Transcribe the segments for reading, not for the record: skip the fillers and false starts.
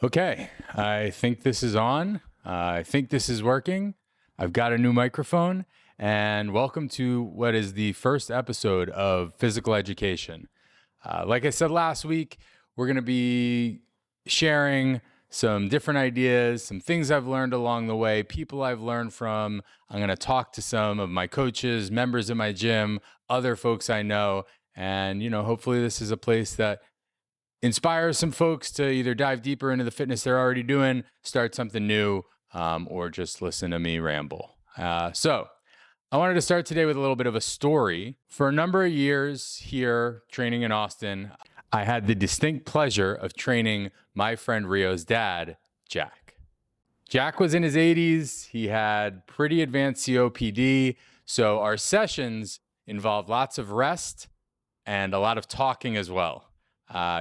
Okay, I think this is on. I think this is working. I've got a new microphone, and welcome to what is the first episode of Physical Education. Like I said last week, we're going to be sharing some different ideas, some things I've learned along the way, people I've learned from. I'm going to talk to some of my coaches, members of my gym, other folks I know, and hopefully this is a place that inspires some folks to either dive deeper into the fitness they're already doing, start something new, or just listen to me ramble. So I wanted to start today with a little bit of a story. For a number of years here training in Austin, I had the distinct pleasure of training my friend Rio's dad, Jack. Jack was in his 80s. He had pretty advanced COPD. So our sessions involved lots of rest and a lot of talking as well.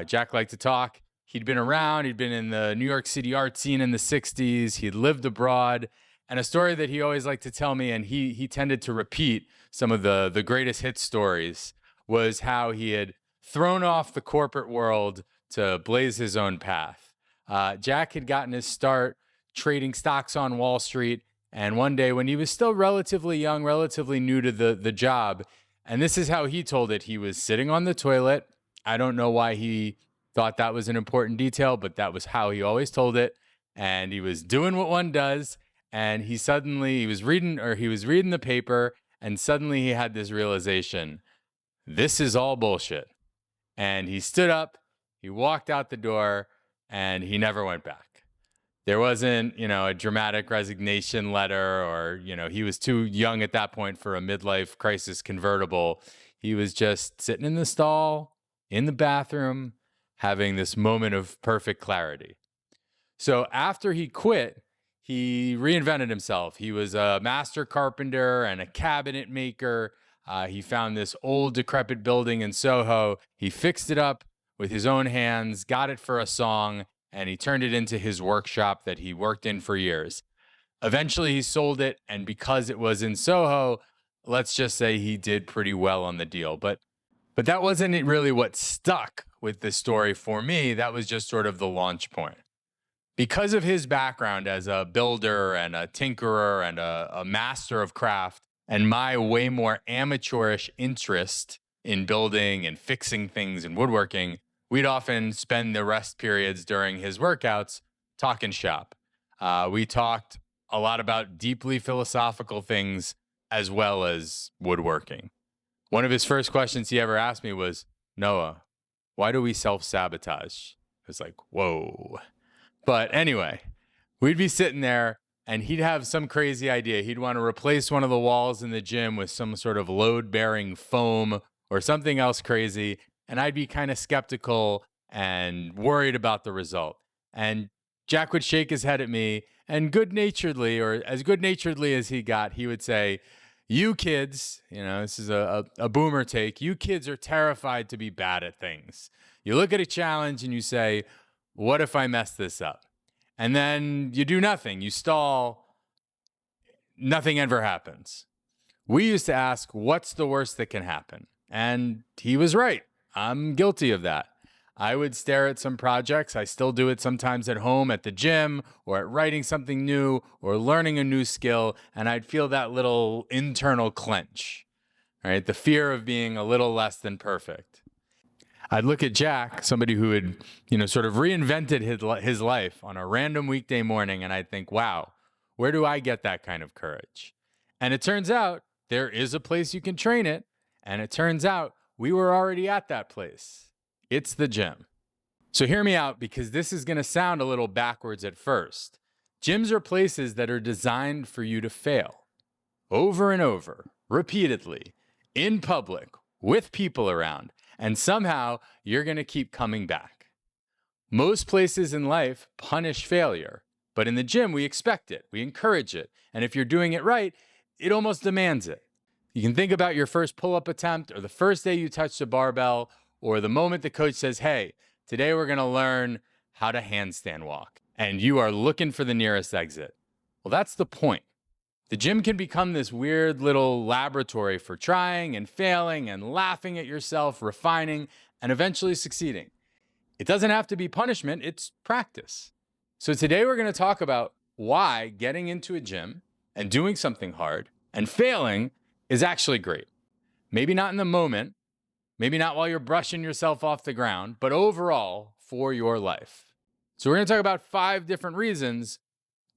Jack liked to talk. He'd been around. He'd been in the New York City art scene in the 60s. He'd lived abroad. And a story that he always liked to tell me, and he tended to repeat some of the greatest hit stories, was how he had thrown off the corporate world to blaze his own path. Jack had gotten his start trading stocks on Wall Street. And one day when he was still relatively young, relatively new to the job, and this is how he told it, he was sitting on the toilet. I don't know why he thought that was an important detail, but that was how he always told it. And he was doing what one does. And he was reading the paper, and suddenly he had this realization: this is all bullshit. And he stood up, he walked out the door, and he never went back. There wasn't, a dramatic resignation letter, or, he was too young at that point for a midlife crisis convertible. He was just sitting in the stall, in the bathroom, having this moment of perfect clarity. So after he quit, he reinvented himself. He was a master carpenter and a cabinet maker. He found this old decrepit building in SoHo. He fixed it up with his own hands, got it for a song, and he turned it into his workshop that he worked in for years. Eventually he sold it, and because it was in SoHo, let's just say he did pretty well on the deal. But that wasn't really what stuck with this story for me. That was just sort of the launch point. Because of his background as a builder and a tinkerer and a master of craft, and my way more amateurish interest in building and fixing things and woodworking, we'd often spend the rest periods during his workouts talking shop. We talked a lot about deeply philosophical things as well as woodworking. One of his first questions he ever asked me was, "Noah, why do we self-sabotage?" I was like, whoa. But anyway, we'd be sitting there and he'd have some crazy idea. He'd want to replace one of the walls in the gym with some sort of load-bearing foam or something else crazy. And I'd be kind of skeptical and worried about the result. And Jack would shake his head at me and good-naturedly, or as good-naturedly as he got, he would say, "You kids," this is a boomer take, "you kids are terrified to be bad at things. You look at a challenge and you say, what if I mess this up?" And then you do nothing. You stall. Nothing ever happens. We used to ask, what's the worst that can happen? And he was right. I'm guilty of that. I would stare at some projects. I still do it sometimes at home, at the gym, or at writing something new, or learning a new skill, and I'd feel that little internal clench, right? The fear of being a little less than perfect. I'd look at Jack, somebody who had, sort of reinvented his life on a random weekday morning, and I'd think, wow, where do I get that kind of courage? And it turns out there is a place you can train it, and it turns out we were already at that place. It's the gym. So hear me out, because this is going to sound a little backwards at first. Gyms are places that are designed for you to fail over and over, repeatedly, in public, with people around, and somehow you're going to keep coming back. Most places in life punish failure, but in the gym, we expect it, we encourage it, and if you're doing it right, it almost demands it. You can think about your first pull-up attempt, or the first day you touched a barbell, or the moment the coach says, "Hey, today we're going to learn how to handstand walk," and you are looking for the nearest exit. Well, that's the point. The gym can become this weird little laboratory for trying and failing and laughing at yourself, refining, and eventually succeeding. It doesn't have to be punishment, it's practice. So today we're going to talk about why getting into a gym and doing something hard and failing is actually great. Maybe not in the moment, maybe not while you're brushing yourself off the ground, but overall for your life. So we're going to talk about 5 different reasons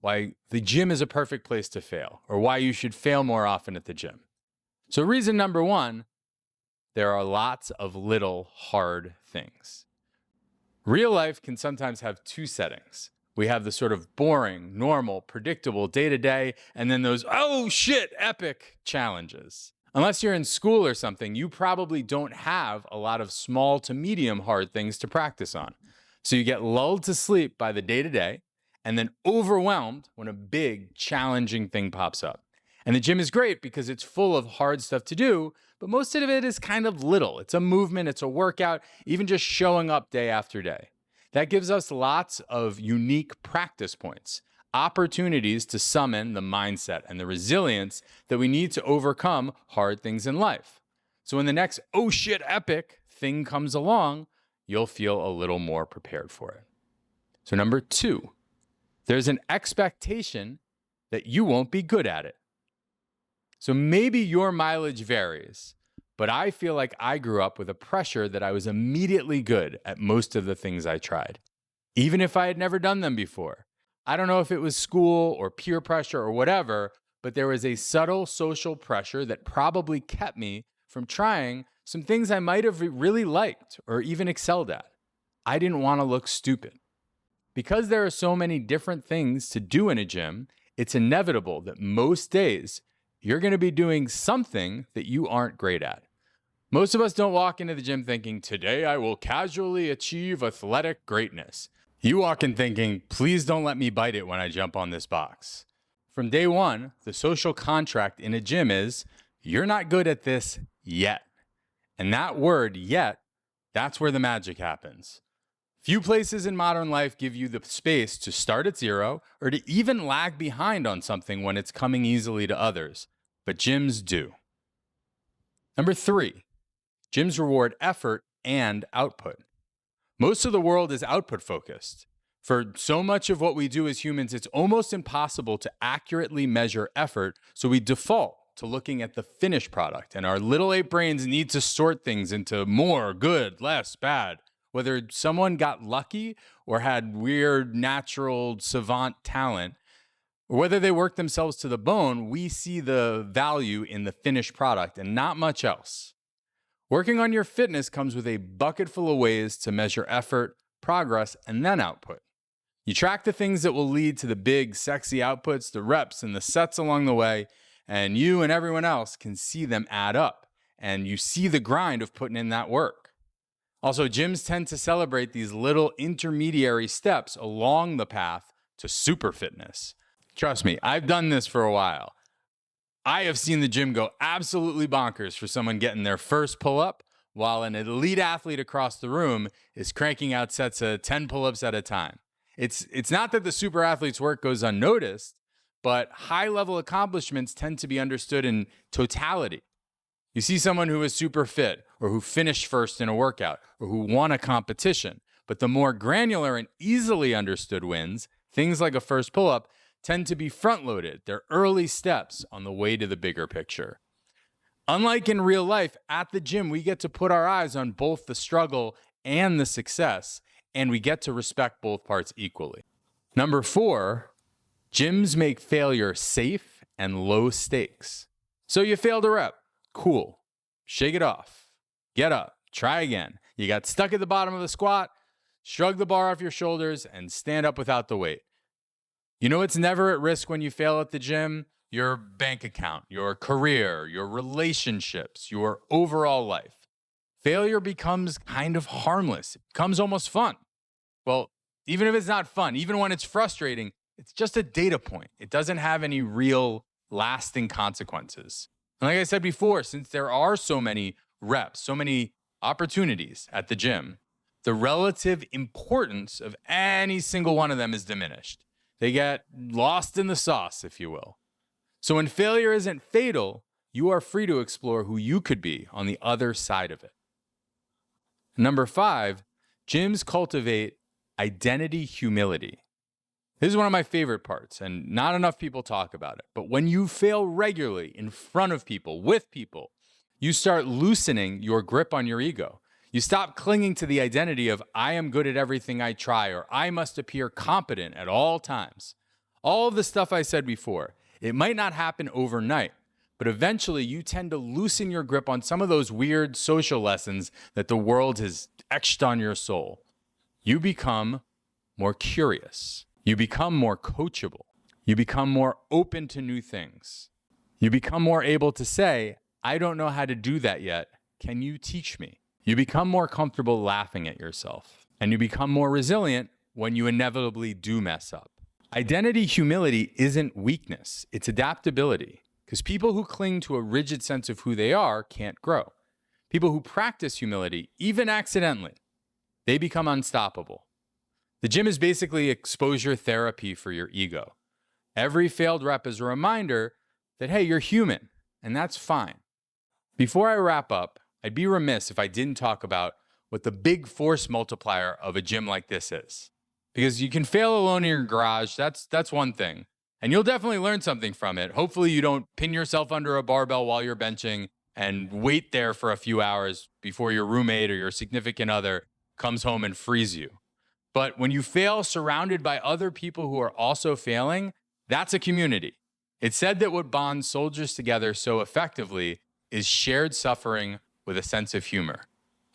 why the gym is a perfect place to fail, or why you should fail more often at the gym. So reason number 1, there are lots of little hard things. Real life can sometimes have 2 settings. We have the sort of boring, normal, predictable day-to-day, and then those, oh shit, epic challenges. Unless you're in school or something, you probably don't have a lot of small to medium hard things to practice on. So you get lulled to sleep by the day-to-day, and then overwhelmed when a big, challenging thing pops up. And the gym is great because it's full of hard stuff to do, but most of it is kind of little. It's a movement, it's a workout, even just showing up day after day. That gives us lots of unique practice points, opportunities to summon the mindset and the resilience that we need to overcome hard things in life. So when the next oh shit epic thing comes along, you'll feel a little more prepared for it. So number 2, there's an expectation that you won't be good at it. So maybe your mileage varies, but I feel like I grew up with a pressure that I was immediately good at most of the things I tried, even if I had never done them before. I don't know if it was school or peer pressure or whatever, but there was a subtle social pressure that probably kept me from trying some things I might have really liked or even excelled at. I didn't want to look stupid. Because there are so many different things to do in a gym, it's inevitable that most days you're going to be doing something that you aren't great at. Most of us don't walk into the gym thinking, today I will casually achieve athletic greatness. You walk in thinking, please don't let me bite it when I jump on this box. From day 1, the social contract in a gym is, you're not good at this yet. And that word, yet, that's where the magic happens. Few places in modern life give you the space to start at 0 or to even lag behind on something when it's coming easily to others, but gyms do. Number 3, gyms reward effort and output. Most of the world is output focused. For so much of what we do as humans, it's almost impossible to accurately measure effort, so we default to looking at the finished product, and our little 8 brains need to sort things into more, good, less, bad. Whether someone got lucky or had weird, natural, savant talent, or whether they worked themselves to the bone, we see the value in the finished product and not much else. Working on your fitness comes with a bucket full of ways to measure effort, progress, and then output. You track the things that will lead to the big, sexy outputs, the reps, and the sets along the way, and you and everyone else can see them add up, and you see the grind of putting in that work. Also, gyms tend to celebrate these little intermediary steps along the path to super fitness. Trust me, I've done this for a while. I have seen the gym go absolutely bonkers for someone getting their first pull-up, while an elite athlete across the room is cranking out sets of 10 pull-ups at a time. It's not that the super athlete's work goes unnoticed, but high-level accomplishments tend to be understood in totality. You see someone who is super fit, or who finished first in a workout, or who won a competition. But the more granular and easily understood wins, things like a first pull-up, tend to be front-loaded. They're early steps on the way to the bigger picture. Unlike in real life, at the gym, we get to put our eyes on both the struggle and the success, and we get to respect both parts equally. Number 4, gyms make failure safe and low stakes. So you failed a rep. Cool. Shake it off. Get up. Try again. You got stuck at the bottom of the squat. Shrug the bar off your shoulders and stand up without the weight. You know what's never at risk when you fail at the gym? Your bank account, your career, your relationships, your overall life. Failure becomes kind of harmless. It becomes almost fun. Well, even if it's not fun, even when it's frustrating, it's just a data point. It doesn't have any real lasting consequences. And like I said before, since there are so many reps, so many opportunities at the gym, the relative importance of any single one of them is diminished. They get lost in the sauce, if you will. So when failure isn't fatal, you are free to explore who you could be on the other side of it. Number 5, gyms cultivate identity humility. This is one of my favorite parts, and not enough people talk about it. But when you fail regularly in front of people, with people, you start loosening your grip on your ego. You stop clinging to the identity of, I am good at everything I try, or I must appear competent at all times. All of the stuff I said before, it might not happen overnight, but eventually you tend to loosen your grip on some of those weird social lessons that the world has etched on your soul. You become more curious. You become more coachable. You become more open to new things. You become more able to say, I don't know how to do that yet. Can you teach me? You become more comfortable laughing at yourself. And you become more resilient when you inevitably do mess up. Identity humility isn't weakness, it's adaptability. Because people who cling to a rigid sense of who they are can't grow. People who practice humility, even accidentally, they become unstoppable. The gym is basically exposure therapy for your ego. Every failed rep is a reminder that, hey, you're human, and that's fine. Before I wrap up, I'd be remiss if I didn't talk about what the big force multiplier of a gym like this is. Because you can fail alone in your garage, that's one thing. And you'll definitely learn something from it. Hopefully you don't pin yourself under a barbell while you're benching and wait there for a few hours before your roommate or your significant other comes home and frees you. But when you fail surrounded by other people who are also failing, that's a community. It's said that what bonds soldiers together so effectively is shared suffering with a sense of humor.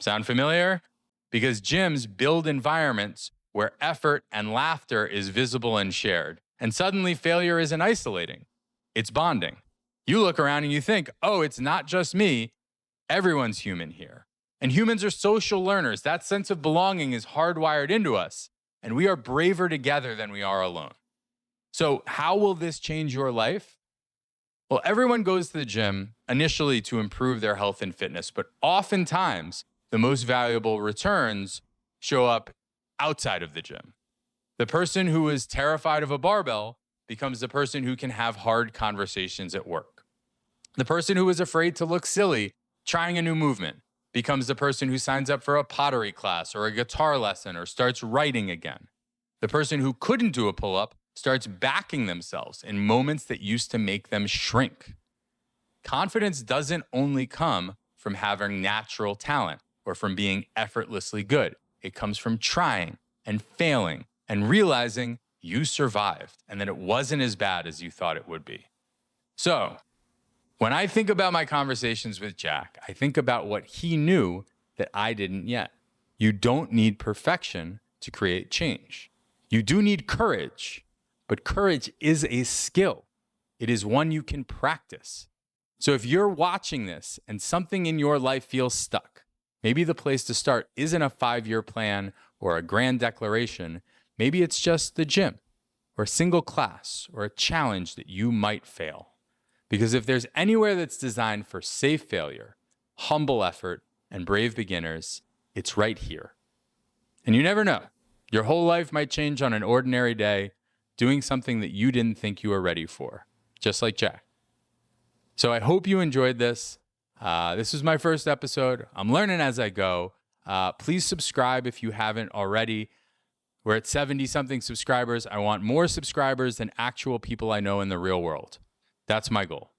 Sound familiar? Because gyms build environments where effort and laughter is visible and shared. And suddenly failure isn't isolating, it's bonding. You look around and you think, oh, it's not just me. Everyone's human here. And humans are social learners. That sense of belonging is hardwired into us. And we are braver together than we are alone. So how will this change your life? Well, everyone goes to the gym initially to improve their health and fitness, but oftentimes the most valuable returns show up outside of the gym. The person who is terrified of a barbell becomes the person who can have hard conversations at work. The person who is afraid to look silly trying a new movement becomes the person who signs up for a pottery class or a guitar lesson or starts writing again. The person who couldn't do a pull-up starts backing themselves in moments that used to make them shrink. Confidence doesn't only come from having natural talent or from being effortlessly good. It comes from trying and failing and realizing you survived and that it wasn't as bad as you thought it would be. So, when I think about my conversations with Jack, I think about what he knew that I didn't yet. You don't need perfection to create change. You do need courage, but courage is a skill. It is one you can practice. So if you're watching this and something in your life feels stuck, maybe the place to start isn't a 5-year plan or a grand declaration. Maybe it's just the gym or a single class or a challenge that you might fail. Because if there's anywhere that's designed for safe failure, humble effort, and brave beginners, it's right here. And you never know. Your whole life might change on an ordinary day doing something that you didn't think you were ready for, just like Jack. So I hope you enjoyed this. This was my first episode. I'm learning as I go. Please subscribe if you haven't already. We're at 70-something subscribers. I want more subscribers than actual people I know in the real world. That's my goal.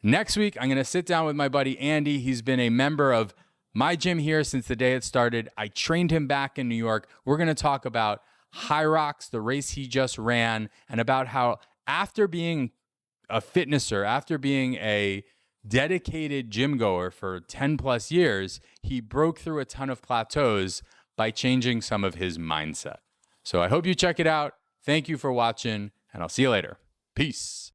Next week, I'm going to sit down with my buddy Andy. He's been a member of my gym here since the day it started. I trained him back in New York. We're going to talk about High Rocks, the race he just ran, and about how after being a fitnesser, after being a dedicated gym goer for 10 plus years, he broke through a ton of plateaus by changing some of his mindset. So I hope you check it out. Thank you for watching, and I'll see you later. Peace.